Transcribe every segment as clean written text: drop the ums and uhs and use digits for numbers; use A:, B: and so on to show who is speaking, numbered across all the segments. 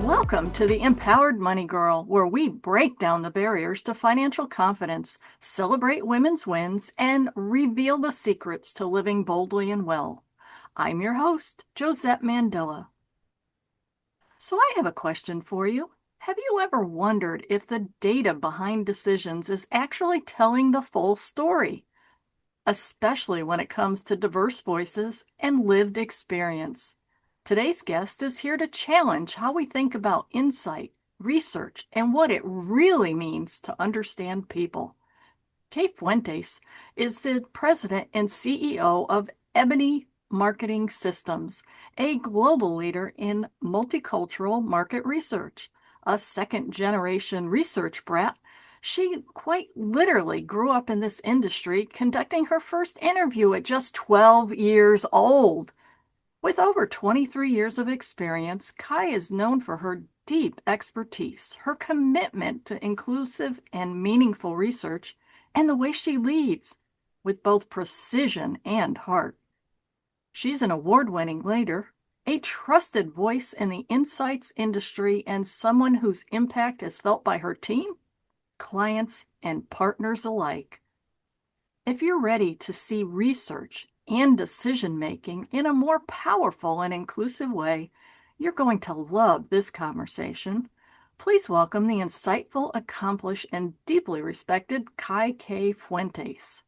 A: Welcome to the Empowered Money Girl, where we break down the barriers to financial confidence, celebrate women's wins, and reveal the secrets to living boldly and well. I'm your host, Josette Mandela. So I have a question for you. Have you ever wondered if the data behind decisions is actually telling the full story, especially when it comes to diverse voices and lived experience? Today's guest is here to challenge how we think about insight, research, and what it really means to understand people. Fuentes is the president and CEO of Ebony Marketing Systems, a global leader in multicultural market research. A second-generation research brat, she quite literally grew up in this industry, conducting her first interview at just 12 years old. With over 23 years of experience, Kai is known for her deep expertise, her commitment to inclusive and meaningful research, and the way she leads with both precision and heart. She's an award-winning leader, a trusted voice in the insights industry, and someone whose impact is felt by her team, clients, and partners alike. If you're ready to see research and decision-making in a more powerful and inclusive way, you're going to love this conversation. Please welcome the insightful, accomplished, and deeply respected Kai K. Fuentes.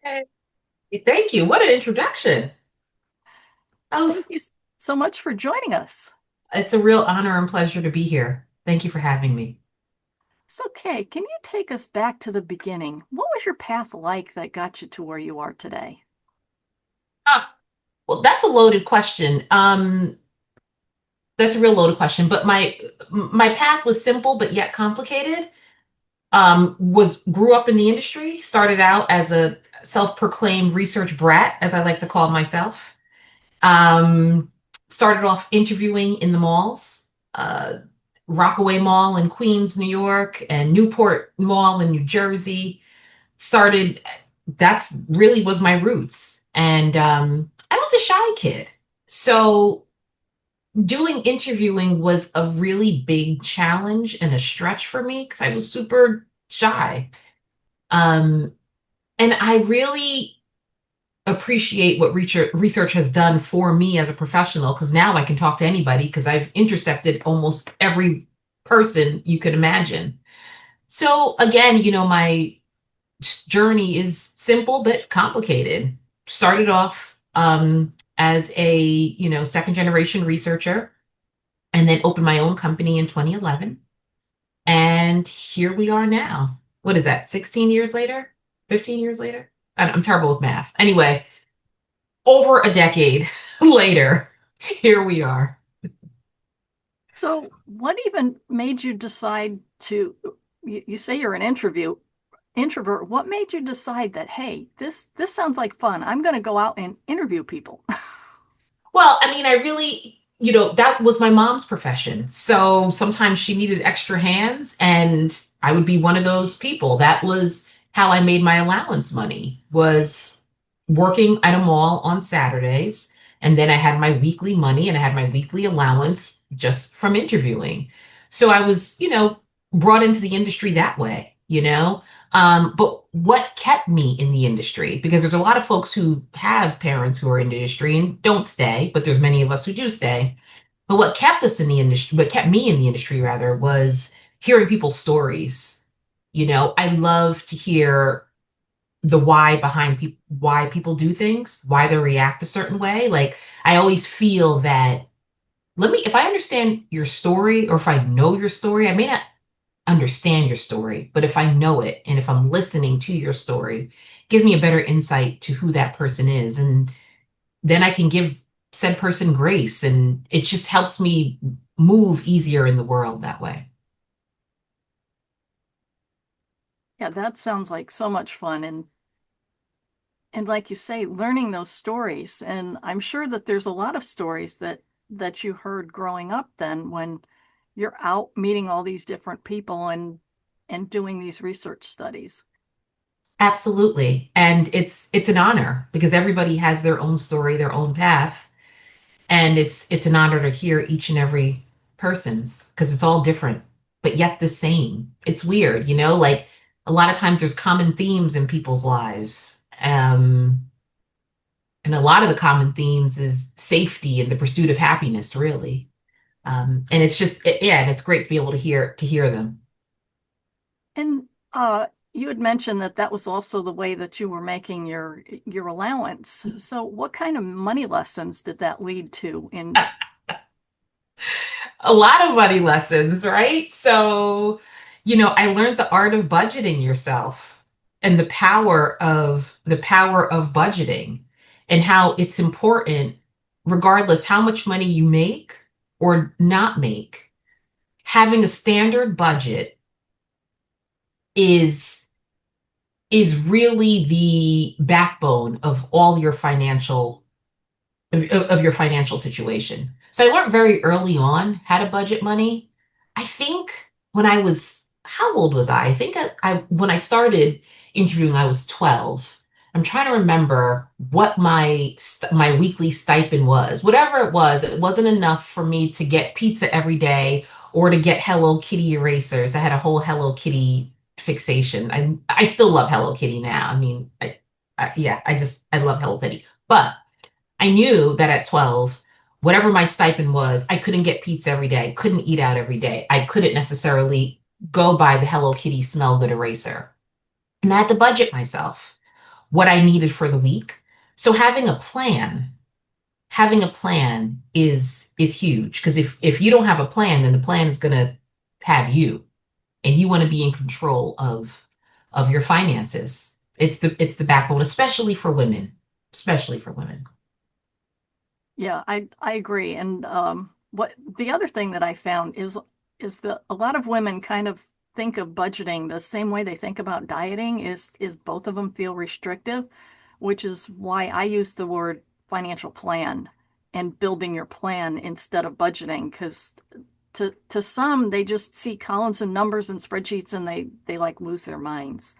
B: Hey, thank you. What an introduction.
A: Thank you so much for joining us.
B: It's a real honor and pleasure to be here. Thank you for having me.
A: So, Kay, can you take us back to the beginning? What was your path like that got you to where you are today?
B: Ah, well, that's a loaded question. That's a real loaded question, but my path was simple but yet complicated. Was grew up in the industry, started out as a self-proclaimed research brat, as I like to call myself. Um, Started off interviewing in the malls, Rockaway Mall in Queens, New York, and Newport Mall in New Jersey. Started, that's really was my roots. And I was a shy kid. So doing interviewing was a really big challenge and a stretch for me because I was super shy. Um, and I really appreciate what research has done for me as a professional because now I can talk to anybody because I've intercepted almost every person you could imagine. So again, my journey is simple but complicated. Started off as a second generation researcher, and then opened my own company in 2011. And here we are now. What is that? 16 years later? 15 years later? I'm terrible with math. Anyway, over a decade later, here we are.
A: So, what even made you decide to, you say you're an introvert. What made you decide that, hey, this sounds like fun. I'm going to go out and interview people?
B: Well, I mean, I really, that was my mom's profession. So sometimes she needed extra hands, and I would be one of those people. That was how I made my allowance money, was working at a mall on Saturdays. And then I had my weekly money and I had my weekly allowance just from interviewing. So I was, brought into the industry that way. But what kept me in the industry, because there's a lot of folks who have parents who are in the industry and don't stay, but there's many of us who do stay. But what kept us in the industry, what kept me in the industry rather, was hearing people's stories. I love to hear the why behind why people do things, why they react a certain way. Like I always feel that if I understand your story, or if I know your story, I may not understand your story, but if I know it and if I'm listening to your story, it gives me a better insight to who that person is. And then I can give said person grace, and it just helps me move easier in the world that way.
A: Yeah, that sounds like so much fun. And like you say, learning those stories. And I'm sure that there's a lot of stories that you heard growing up then when you're out meeting all these different people and doing these research studies.
B: Absolutely. And it's an honor because everybody has their own story, their own path, and it's an honor to hear each and every person's because it's all different, but yet the same. It's weird, like a lot of times there's common themes in people's lives. And a lot of the common themes is safety and the pursuit of happiness, really. And it's just yeah, and it's great to be able to hear them.
A: And you had mentioned that that was also the way that you were making your allowance. So what kind of money lessons did that lead to in
B: A lot of money lessons, right? So, I learned the art of budgeting yourself and the power of budgeting and how it's important, regardless how much money you make or not make, having a standard budget is is really the backbone of all your of your financial situation. So I learned very early on how to budget money. I think when I was, how old was I? I think when I started interviewing, I was 12. I'm trying to remember what my weekly stipend was. Whatever it wasn't enough for me to get pizza every day or to get Hello Kitty erasers. I had a whole Hello Kitty fixation. I still love Hello Kitty now. I mean, yeah, I love Hello Kitty. But I knew that at 12, whatever my stipend was, I couldn't get pizza every day. I couldn't eat out every day. I couldn't necessarily go buy the Hello Kitty smell good eraser. And I had to budget myself what I needed for the week. So having a plan is huge because if you don't have a plan, then the plan is going to have you, and you want to be in control of your finances. It's the backbone, especially for women, especially for women.
A: Yeah, I agree. And what the other thing that I found is that a lot of women kind of think of budgeting the same way they think about dieting is both of them feel restrictive, which is why I use the word financial plan and building your plan instead of budgeting, because to some they just see columns and numbers and spreadsheets and they like lose their minds.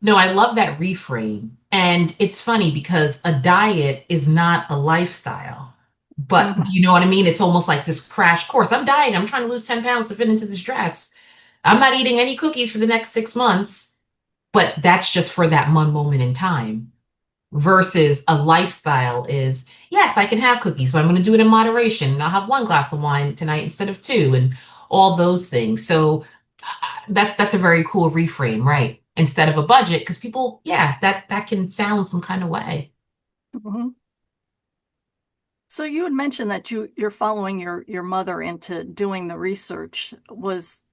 B: No, I love that reframe. And it's funny because a diet is not a lifestyle. But do
A: Mhm.
B: you know what I mean? It's almost like this crash course. I'm dieting. I'm trying to lose 10 pounds to fit into this dress. I'm not eating any cookies for the next 6 months, but that's just for that one moment in time. Versus a lifestyle is, yes, I can have cookies, but I'm going to do it in moderation. And I'll have one glass of wine tonight instead of two, and all those things. So that's a very cool reframe, right? Instead of a budget, because people, yeah, that can sound some kind of way.
A: Mhm. So you had mentioned that you're following your mother into doing the research. Was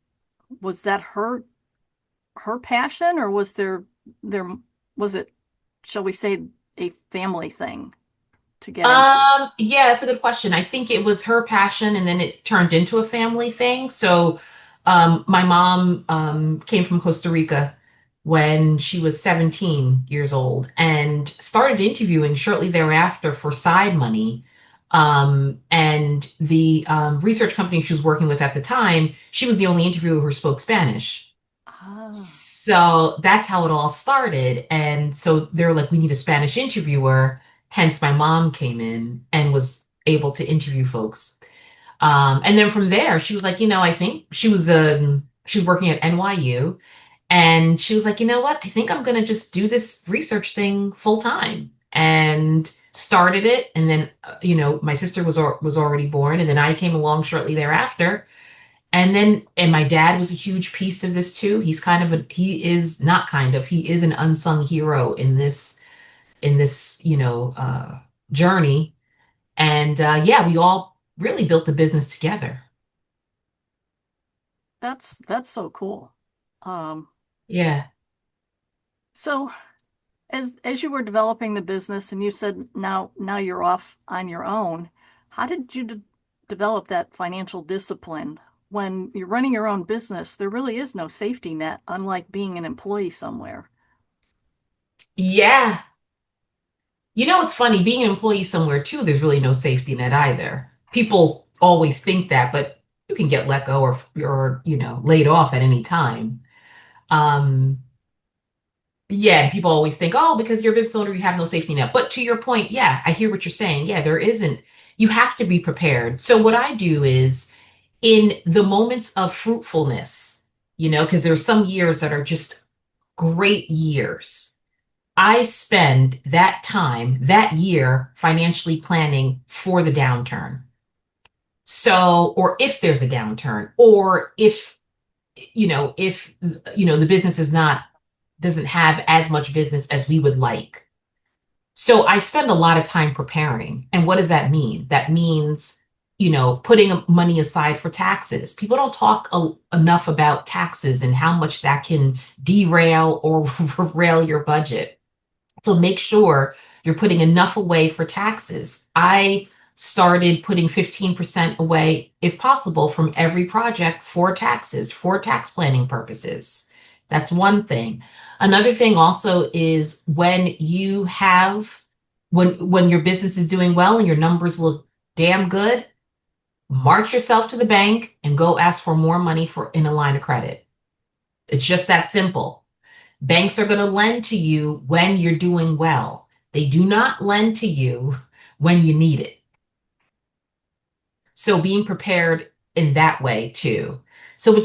A: that her passion, or there was it, shall we say, a family thing to get into?
B: Yeah, that's a good question. I think it was her passion and then it turned into a family thing. So, my mom, came from Costa Rica when she was 17 years old and started interviewing shortly thereafter for side money. And the research company she was working with at the time, she was the only interviewer who spoke Spanish.
A: Ah,
B: So that's how it all started. And so they're like, we need a Spanish interviewer. Hence, my mom came in and was able to interview folks. And then from there, she was like, I think she was working at NYU, and she was like, you know what? I think I'm gonna just do this research thing full time, and started it. And then, my sister was already born, and then I came along shortly thereafter, and my dad was a huge piece of this too. He is not kind of, he is an unsung hero in this, journey. And yeah, we all really built the business together.
A: that's so cool. Um,
B: Yeah.
A: so as you were developing the business and you said now you're off on your own, how did you develop that financial discipline? When you're running your own business, there really is no safety net, unlike being an employee somewhere.
B: Yeah. It's funny, being an employee somewhere too, there's really no safety net either. People always think that, but you can get let go or laid off at any time. Um, Yeah, and people always think, oh, because you're a business owner, you have no safety net. But to your point, yeah, I hear what you're saying. Yeah, there isn't. You have to be prepared. So what I do is in the moments of fruitfulness, because there's some years that are just great years. I spend that time, that year, financially planning for the downturn. So, or if there's a downturn, or if the business doesn't have as much business as we would like. So I spend a lot of time preparing. And what does that mean? That means, putting money aside for taxes. People don't talk enough about taxes and how much that can derail or rail your budget. So make sure you're putting enough away for taxes. I started putting 15% away, if possible, from every project for taxes, for tax planning purposes. That's one thing. Another thing also is when your business is doing well and your numbers look damn good, march yourself to the bank and go ask for more money in a line of credit. It's just that simple. Banks are going to lend to you when you're doing well. They do not lend to you when you need it. So being prepared in that way too. So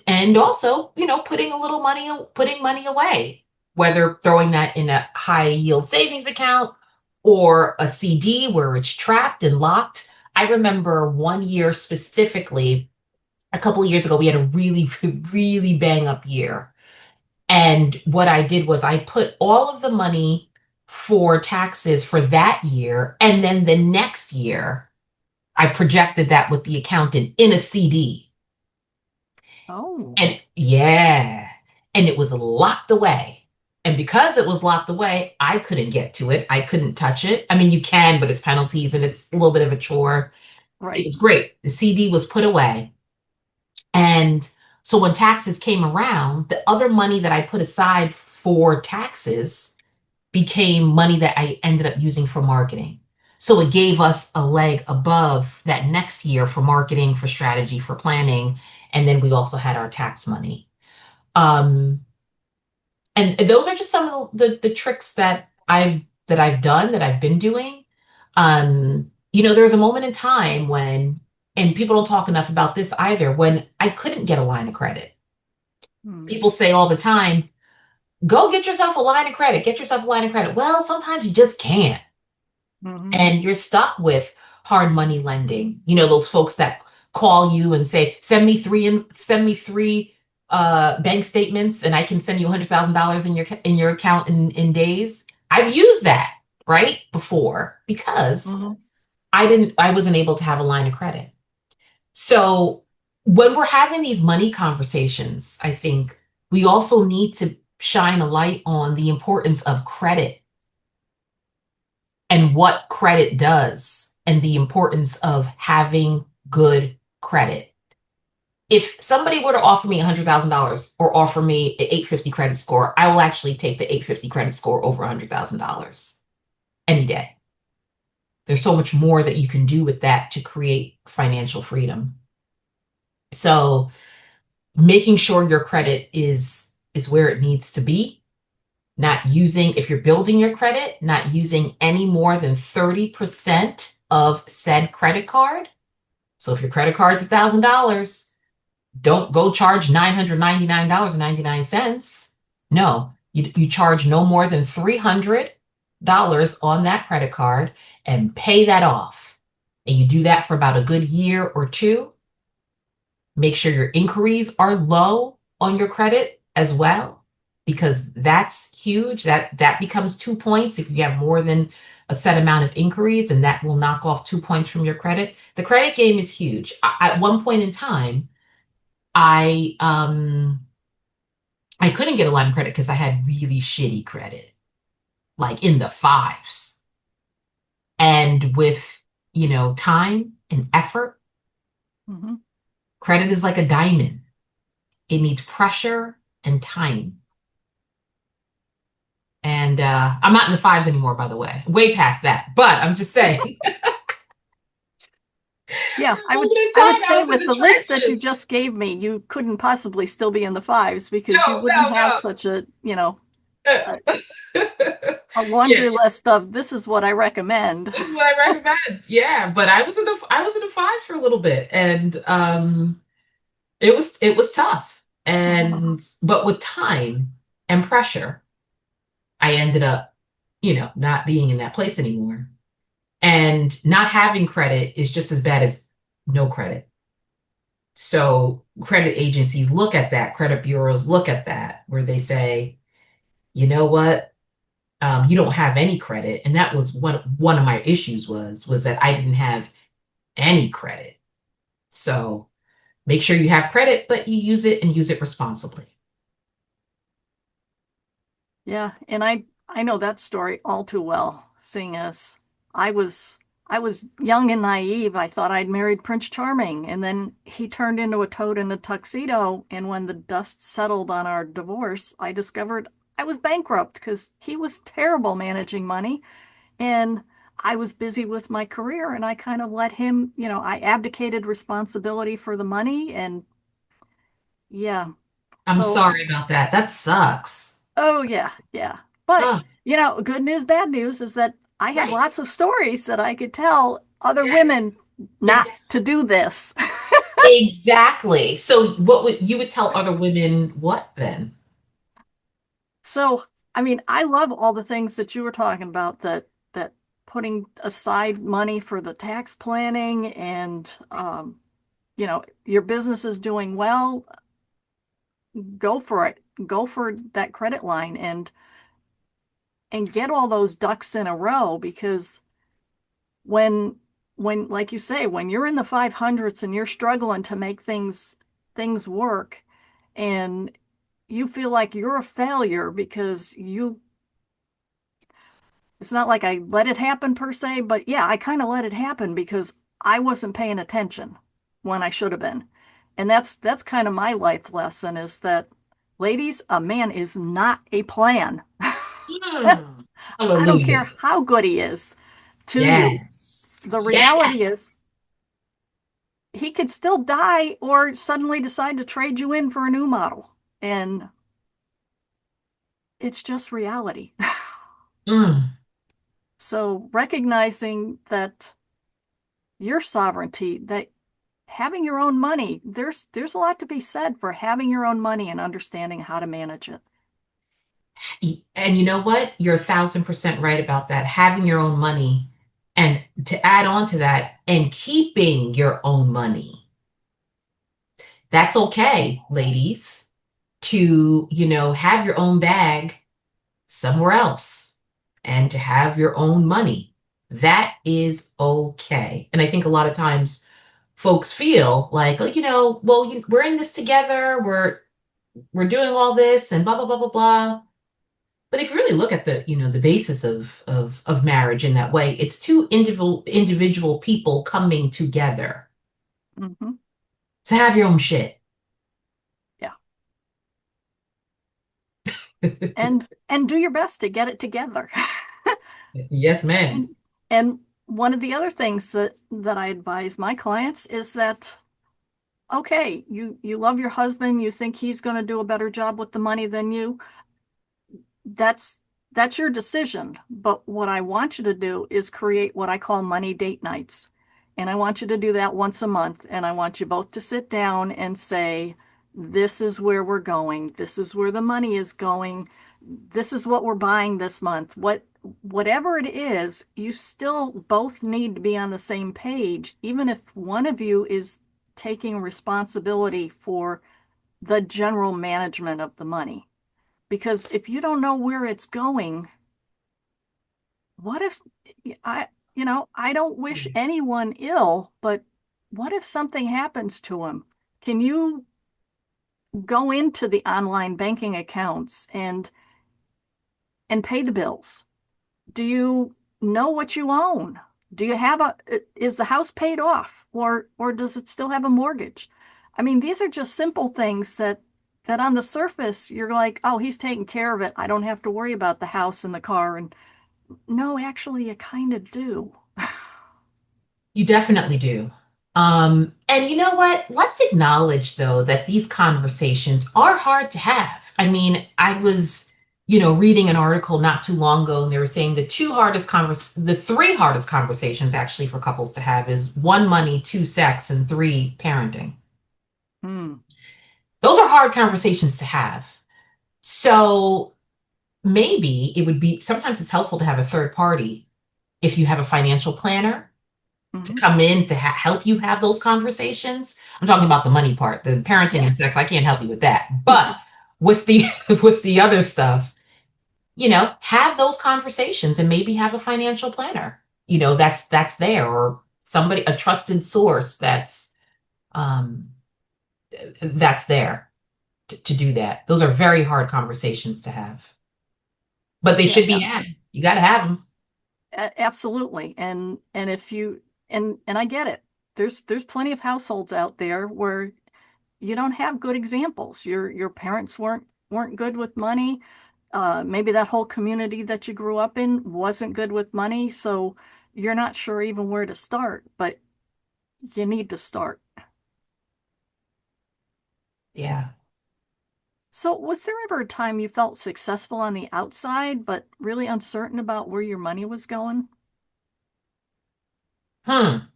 B: and also, putting money away, whether throwing that in a high yield savings account or a CD where it's trapped and locked. I remember one year specifically, a couple of years ago, we had a really, really bang up year. And what I did was I put all of the money for taxes for that year. And then the next year, I projected that with the accountant in a CD.
A: Oh,
B: And yeah, and it was locked away. And because it was locked away, I couldn't get to it. I couldn't touch it. I mean, you can, but it's penalties and it's a little bit of a chore. It
A: right.
B: was great. The CD was put away. And so when taxes came around, the other money that I put aside for taxes became money that I ended up using for marketing. So it gave us a leg above that next year for marketing, for strategy, for planning. And then we also had our tax money. Um, and those are just some of the tricks that I've done, that I've been doing. There's a moment in time when, and people don't talk enough about this either, when I couldn't get a line of credit.
A: Hmm.
B: People say all the time, go get yourself a line of credit, get yourself a line of credit. Well, sometimes you just can't.
A: Mhm.
B: And you're stuck with hard money lending. Those folks that call you and say, send me three bank statements and I can send you $100,000 in your account in days. I've used that, right? Before, because
A: Mhm.
B: I wasn't able to have a line of credit. So when we're having these money conversations, I think we also need to shine a light on the importance of credit and what credit does and the importance of having good credit. If somebody were to offer me $100,000 or offer me an 850 credit score, I will actually take the 850 credit score over $100,000 any day. There's so much more that you can do with that to create financial freedom. So making sure your credit is where it needs to be, not using, if you're building your credit, not using any more than 30% of said credit card. So if your credit card's $1,000, don't go charge $999.99. No, you charge no more than $300 on that credit card and pay that off. And you do that for about a good year or two. Make sure your inquiries are low on your credit as well, because that's huge. That becomes 2 points if you have more than a set amount of inquiries, and that will knock off 2 points from your credit. The credit game is huge. At one point in time, I couldn't get a line of credit because I had really shitty credit, like in the fives. And with, time and effort,
A: Mhm.
B: credit is like a diamond. It needs pressure and time. And I'm not in the fives anymore, by the way, way past that. But I'm just saying,
A: Yeah,
B: for a
A: I would
B: moment in
A: I would
B: time, I
A: say
B: was in
A: with
B: the
A: the list that you
B: trenches.
A: just gave me, you couldn't possibly still be in the fives because you
B: No,
A: wouldn't
B: no,
A: have
B: no.
A: such a. a, a laundry
B: Yeah,
A: list of this is what I recommend.
B: this is what I recommend. Yeah, but I was in the fives for a little bit, and it was tough. And but with time and pressure, I ended up, not being in that place anymore. And not having credit is just as bad as no credit. So credit agencies look at that, credit bureaus look at that, where they say, you know what, you don't have any credit, and that was one of my issues was that I didn't have any credit. So make sure you have credit, but you use it and use it responsibly.
A: Yeah, and I know that story all too well, seeing as I was I was young and naive. I thought I'd married Prince Charming, and then he turned into a toad in a tuxedo, and when the dust settled on our divorce, I discovered I was bankrupt because he was terrible managing money, and I was busy with my career, and I kind of let him, I abdicated responsibility for the money, and yeah.
B: I'm
A: So
B: sorry about that. That sucks.
A: oh, yeah, yeah. But,
B: Oh,
A: good news, bad news is that I have
B: right.
A: lots of stories that I could tell other women
B: Yes.
A: not
B: Yes.
A: to do this.
B: Exactly. So what would you would tell other women what then?
A: So, I mean, I love all the things that you were talking about that putting aside money for the tax planning and your business is doing well, go for it. Go for that credit line and get all those ducks in a row because when like you say when you're in the 500s and you're struggling to make things work and you feel like you're a failure because you it's not like I let it happen per se, but yeah, I kind of let it happen because I wasn't paying attention when I should have been. And that's kind of my life lesson is that ladies, a man is not a plan.
B: Hmm.
A: I don't care
B: Hallelujah.
A: how good he is to you.
B: Yes.
A: The reality is
B: Yes.
A: he could still die or suddenly decide to trade you in for a new model. And it's just reality.
B: Mm.
A: So recognizing that your sovereignty, that having your own money, there's a lot to be said for having your own money and understanding how to manage it.
B: And you know what? You're 1,000% right about that. Having your own money, and to add on to that, and keeping your own money. That's okay, ladies, to, have your own bag somewhere else and to have your own money. That is okay. And I think a lot of times folks feel like, oh, well, we're in this together. We're doing all this and blah blah blah blah blah. But if you really look at the basis of marriage in that way, it's two individual people coming together
A: Hmm.
B: to have your own shit.
A: Yeah. And do your best to get it together.
B: Yes, ma'am.
A: And one of the other things that I advise my clients is that okay, you love your husband, you think he's going to do a better job with the money than you. That's that's your decision. But what I want you to do is create what I call money date nights. And I want you to do that once a month. And I want you both to sit down and say, this is where we're going. This is where the money is going. This is what we're buying this month. Whatever it is, you still both need to be on the same page, even if one of you is taking responsibility for the general management of the money. Because if you don't know where it's going, what if I don't wish anyone ill, but what if something happens to him? Can you go into the online banking accounts and pay the bills? Do you know what you own? Do you have is the house paid off or does it still have a mortgage? I mean, these are just simple things that on the surface you're like, oh, he's taking care of it. I don't have to worry about the house and the car. And no, actually, you kind of do.
B: You definitely do. And you know what? Let's acknowledge, though, that these conversations are hard to have. I mean, reading an article not too long ago, and they were saying the three hardest conversations actually for couples to have is one, money, two, sex, and three, parenting.
A: Hmm.
B: Those are hard conversations to have. So maybe it would be sometimes it's helpful to have a third party if you have a financial planner to
A: Hmm.
B: come in to help you have those conversations. I'm talking about the money part, the parenting and
A: Yes.
B: sex. I can't help you with that. But with the with the other stuff, have those conversations and maybe have a financial planner, that's there, or somebody, a trusted source um that's there to do that. Those are very hard conversations to have, but they
A: Yeah,
B: should be had. You got to have them.
A: absolutely. And if you and I get it. There's plenty of households out there where you don't have good examples. Your parents weren't good with money. Maybe that whole community that you grew up in wasn't good with money, so you're not sure even where to start, but you need to start.
B: Yeah.
A: So, was there ever a time you felt successful on the outside, but really uncertain about where your money was going?
B: Hmm.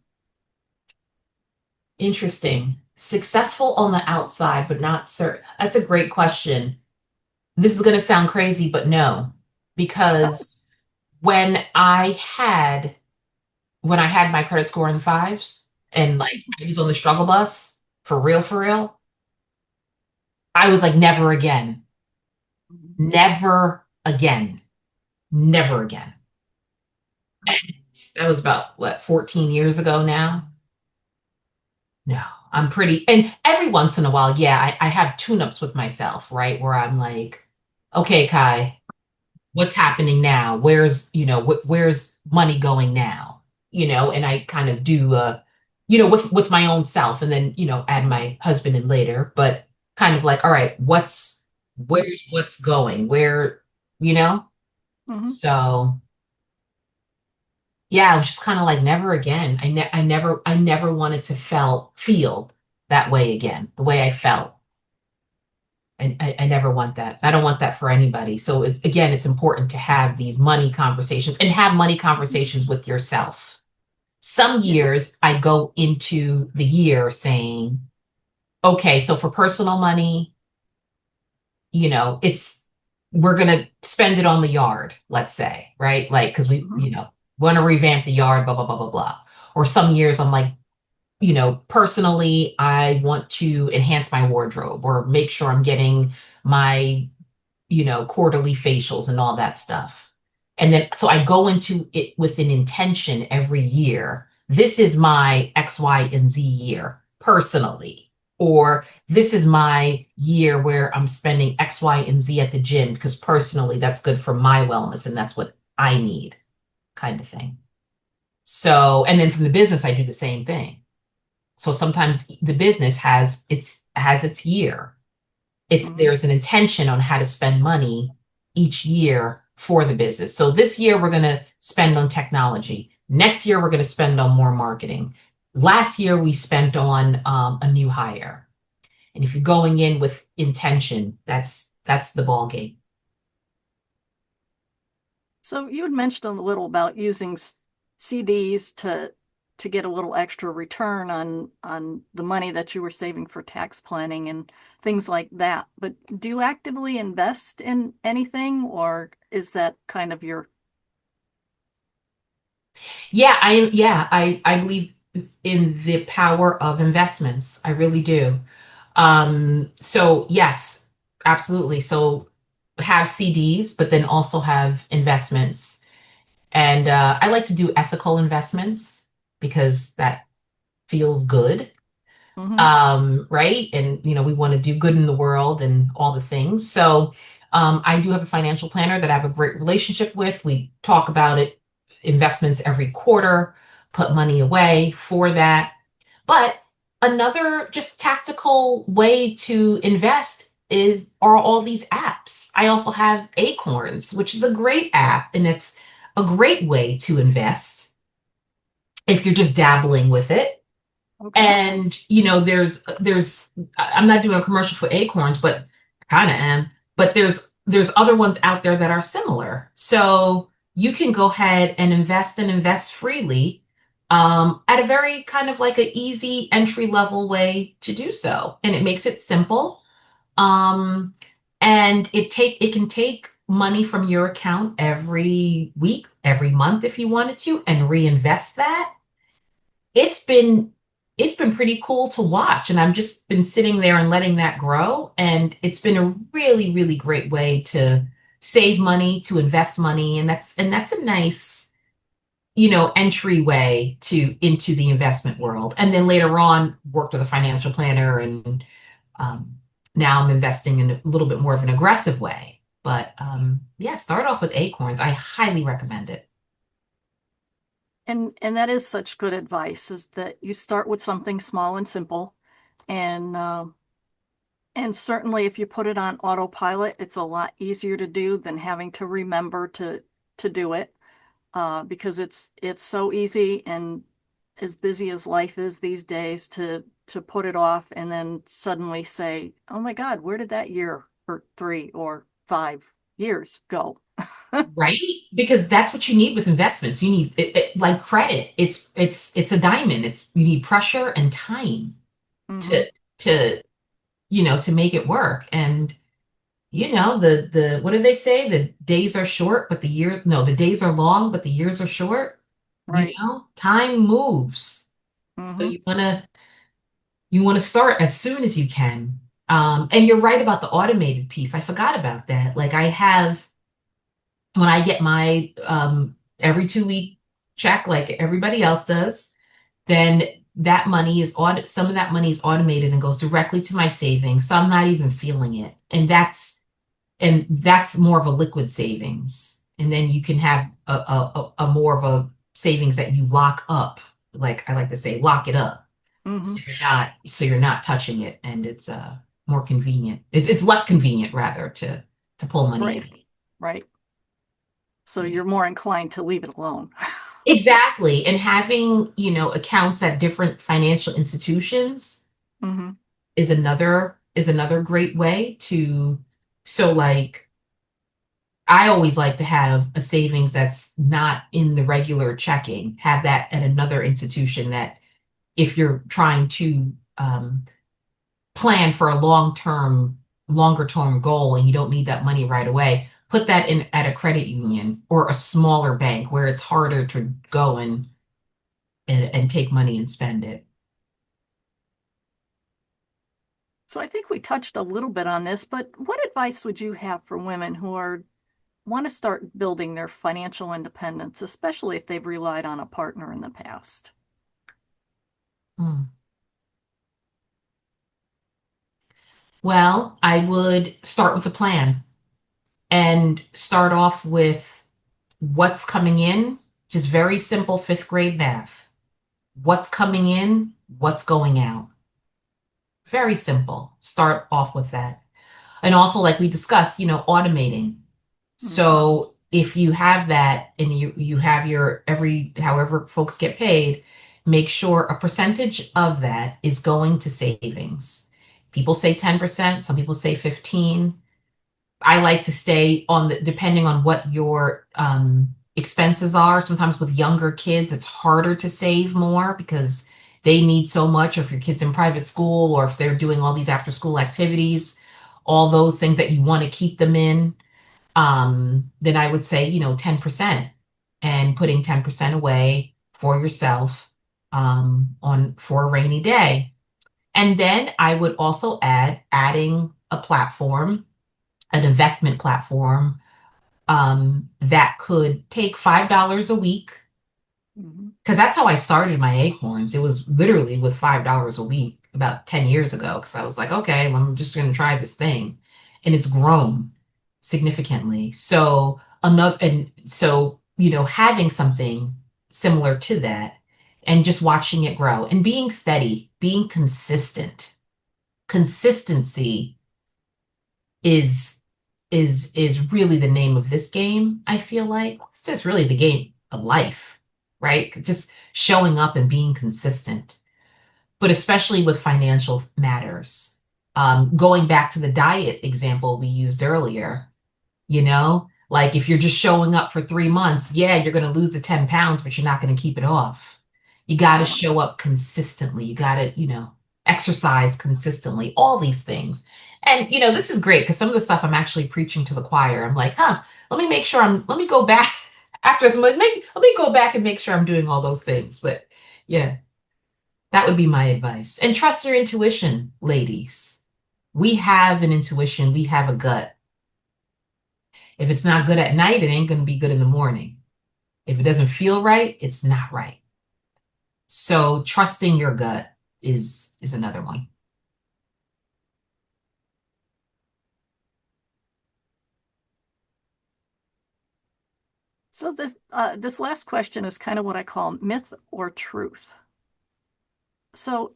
B: Interesting. Successful on the outside, but not certain. That's a great question. This is going to sound crazy, but no,
A: Oh,
B: because when I had when I had my credit score in the fives and like I was on the struggle bus for real, I was like, never again, never again, never again. And that was about what, 14 years ago now? No, I'm pretty, and every once in a while, yeah, I have tune-ups with myself, right? Where I'm like, okay, Kai, what's happening now? Where's money going now? And I kind of do with my own self, and then add my husband in later, but kind of like, all right, where's what's going? Where, you know?
A: hmm.
B: So yeah, I was just kind of like never again. I never wanted to feel that way again, the way I felt. I never want that. I don't want that for anybody. So it's important to have these money conversations and have money conversations with yourself. Some
A: Yeah.
B: years I go into the year saying, okay, so for personal money, it's we're gonna spend it on the yard, let's say, right? Like, because we,
A: Mhm.
B: want to revamp the yard, blah, blah, blah, blah, blah. Or some years I'm like, personally, I want to enhance my wardrobe or make sure I'm getting my quarterly facials and all that stuff. And then, so I go into it with an intention every year. This is my X, Y, and Z year personally. Or this is my year where I'm spending X, Y, and Z at the gym because personally that's good for my wellness and that's what I need, kind of thing. So, and then from the business, I do the same thing. So sometimes the business has its year,
A: Mhm.
B: there's an intention on how to spend money each year for the business. So this year we're going to spend on technology. Next year we're going to spend on more marketing. Last year we spent on a new hire. And if you're going in with intention, that's the ball game.
A: So you had mentioned a little about using CDs to get a little extra return on the money that you were saving for tax planning and things like that. But do you actively invest in anything, or is that kind of your...
B: Yeah, I believe in the power of investments. I really do. So yes, absolutely. So have CDs, but then also have investments. And I like to do ethical investments because that feels good.
A: Hmm.
B: Right? And we want to do good in the world and all the things. So I do have a financial planner that I have a great relationship with. We talk about it, investments every quarter, put money away for that. But another just tactical way to invest are all these apps. I also have Acorns, which is a great app, and it's a great way to invest if you're just dabbling with it.
A: Okay.
B: And I'm not doing a commercial for Acorns, but I kind of am. But there's there's other ones out there that are similar. So you can go ahead and invest freely at a very kind of like an easy entry level way to do so. And it makes it simple. Um, and it can take money from your account every week, every month if you wanted to, and reinvest that. It's been it's been pretty cool to watch, and I've just been sitting there and letting that grow, and it's been a really, really great way to save money, to invest money, and that's a nice, entryway to into the investment world. And then later on, worked with a financial planner, and um, now I'm investing in a little bit more of an aggressive way. But yeah, start off with Acorns. I highly recommend it.
A: And that is such good advice, is that you start with something small and simple. And and certainly if you put it on autopilot, it's a lot easier to do than having to remember to do it. Because it's so easy, and as busy as life is these days, to put it off and then suddenly say, "Oh my God, where did that year or 3 or 5 years go?"
B: Right? Because that's what you need with investments. You need like credit. It's a diamond. It's you need pressure and time
A: Hmm.
B: to to make it work. And the what do they say? The days are short, but the year no, the days are long, but the years are short.
A: Right.
B: Time moves. So
A: Hmm.
B: you want to start as soon as you can. And you're right about the automated piece. I forgot about that. Like I have when I get my every 2 week check, like everybody else does, then that money is some of that money is automated and goes directly to my savings. So I'm not even feeling it. And that's more of a liquid savings. And then you can have a more of a savings that you lock up. Like I like to say, lock it up.
A: Hmm.
B: So you're not touching it, and it's more convenient. It's less convenient rather to pull money
A: Right.
B: in.
A: Right. So
B: Yeah.
A: you're more inclined to leave it alone.
B: Exactly. And having, accounts at different financial institutions
A: Hmm.
B: is another great way to so like I always like to have a savings that's not in the regular checking, have that at another institution that if you're trying to plan for a longer term goal and you don't need that money right away, put that in at a credit union or a smaller bank where it's harder to go and take money and spend it.
A: So I think we touched a little bit on this, but what advice would you have for women who are want to start building their financial independence, especially if they've relied on a partner in the past?
B: Hmm. Well, I would start with a plan and start off with what's coming in, just very simple fifth grade math. What's coming in, what's going out. Very simple. Start off with that. And also, like we discussed, automating.
A: Hmm.
B: So if you have that and you have your every however folks get paid, make sure a percentage of that is going to savings. People say 10%, some people say 15. I like to stay on the depending on what your expenses are. Sometimes with younger kids, it's harder to save more because they need so much. Or if your kid's in private school, or if they're doing all these after school activities, all those things that you want to keep them in, then I would say, 10% and putting 10% away for yourself on for a rainy day. And then I would also adding a platform, an investment platform that could take $5 a week,
A: Hmm.
B: because that's how I started my Acorns. It was literally with $5 a week about 10 years ago, because I was like, okay, I'm just going to try this thing. And it's grown significantly. So having something similar to that and just watching it grow and being steady, being consistent. Consistency is is really the name of this game, I feel like. It's just really the game of life, right? Just showing up and being consistent, but especially with financial matters. Going back to the diet example we used earlier, you know? Like if you're just showing up for 3 months, yeah, you're going to lose the 10 pounds, but you're not going to keep it off. You got to
A: Yeah.
B: show up consistently. You got to, exercise consistently, all these things. And, this is great because some of the stuff I'm actually preaching to the choir. I'm like, let me go back after this. Let me go back and make sure I'm doing all those things. But yeah, that would be my advice. And trust your intuition, ladies. We have an intuition, we have a gut. If it's not good at night, it ain't going to be good in the morning. If it doesn't feel right, it's not right. So trusting your gut is another one.
A: So this last question is kind of what I call myth or truth. So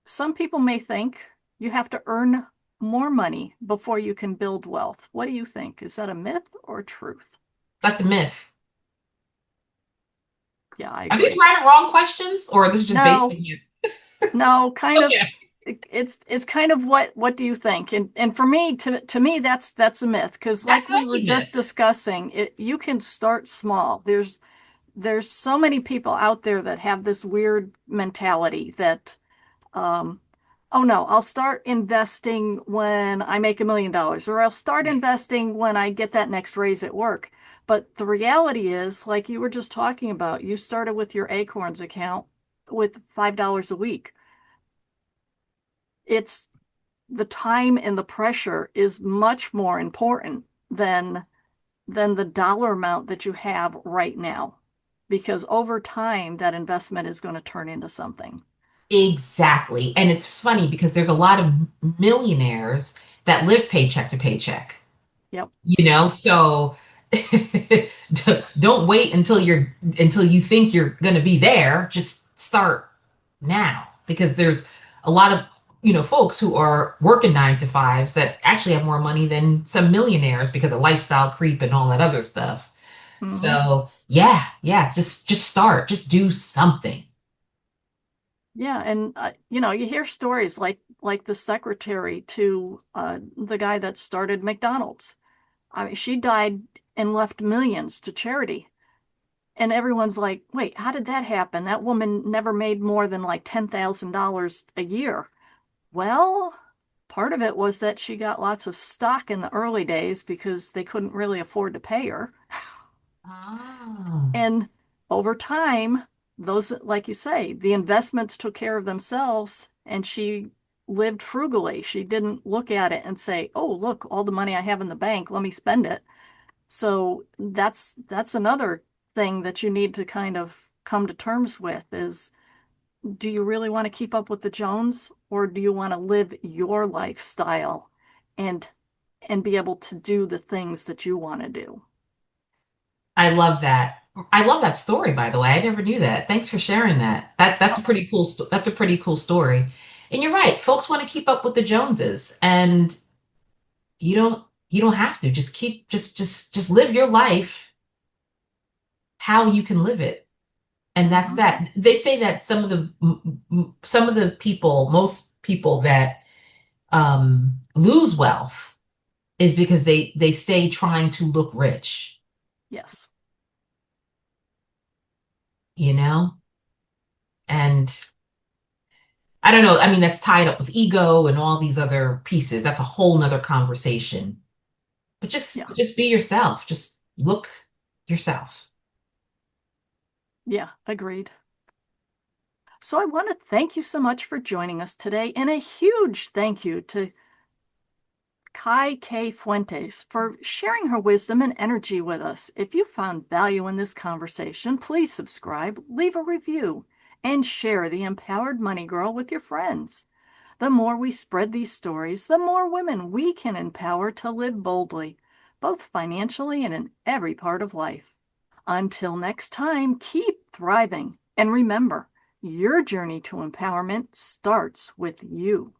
A: some people may think you have to earn more money before you can build wealth. What do you think? Is that a myth or truth?
B: That's a myth.
A: Yeah, I
B: Are these
A: agree.
B: right or wrong questions, or this is just based
A: No,
B: on you?
A: no, kind of.
B: Okay,
A: It's kind of what do you think? And for me, to me, that's a myth because
B: that's
A: like we
B: not
A: were
B: a
A: just
B: myth.
A: discussing, you can start small. There's so many people out there that have this weird mentality that um, oh no, I'll start investing when I make $1 million, or I'll start
B: Yeah.
A: investing when I get that next raise at work. But the reality is, like you were just talking about, you started with your Acorns account with $5 a week. It's the time and the pressure is much more important than the dollar amount that you have right now. Because over time, that investment is going to turn into something.
B: Exactly. And it's funny because there's a lot of millionaires that live paycheck to paycheck.
A: Yep.
B: So don't wait until you think you're going to be there. Just start now because there's a lot of folks who are working 9 to 5s that actually have more money than some millionaires because of lifestyle creep and all that other stuff.
A: Hmm.
B: So yeah, just start, just do something.
A: Yeah, and you hear stories like the secretary to the guy that started McDonald's. I mean, she died and left millions to charity. And everyone's like, wait, how did that happen? That woman never made more than like $10,000 a year. Well, part of it was that she got lots of stock in the early days because they couldn't really afford to pay her.
B: Ah.
A: And over time, those, like you say, the investments took care of themselves and she lived frugally. She didn't look at it and say, oh, look, all the money I have in the bank, let me spend it. So that's another thing that you need to kind of come to terms with is do you really want to keep up with the Jones or do you want to live your lifestyle and and be able to do the things that you want to do?
B: I love that. I love that story, by the way. I never knew that. Thanks for sharing that. That's a
A: Oh,
B: pretty cool that's a pretty cool story. And you're right. Folks want to keep up with the Joneses, and you don't have to. Just live your life how you can live it. And that's
A: mhm.
B: that. They say that some of the people, most people that lose wealth is because they stay trying to look rich,
A: Yes.
B: you know? And I don't know. I mean, that's tied up with ego and all these other pieces. That's a whole nother conversation. But just
A: Yeah.
B: just be yourself. Just look yourself.
A: Yeah. Agreed. So I want to thank you so much for joining us today, and a huge thank you to Kai K. Fuentes for sharing her wisdom and energy with us. If you found value in this conversation, please subscribe, leave a review, and share the Empowered Money Girl with your friends. The more we spread these stories, the more women we can empower to live boldly, both financially and in every part of life. Until next time, keep thriving. And remember, your journey to empowerment starts with you.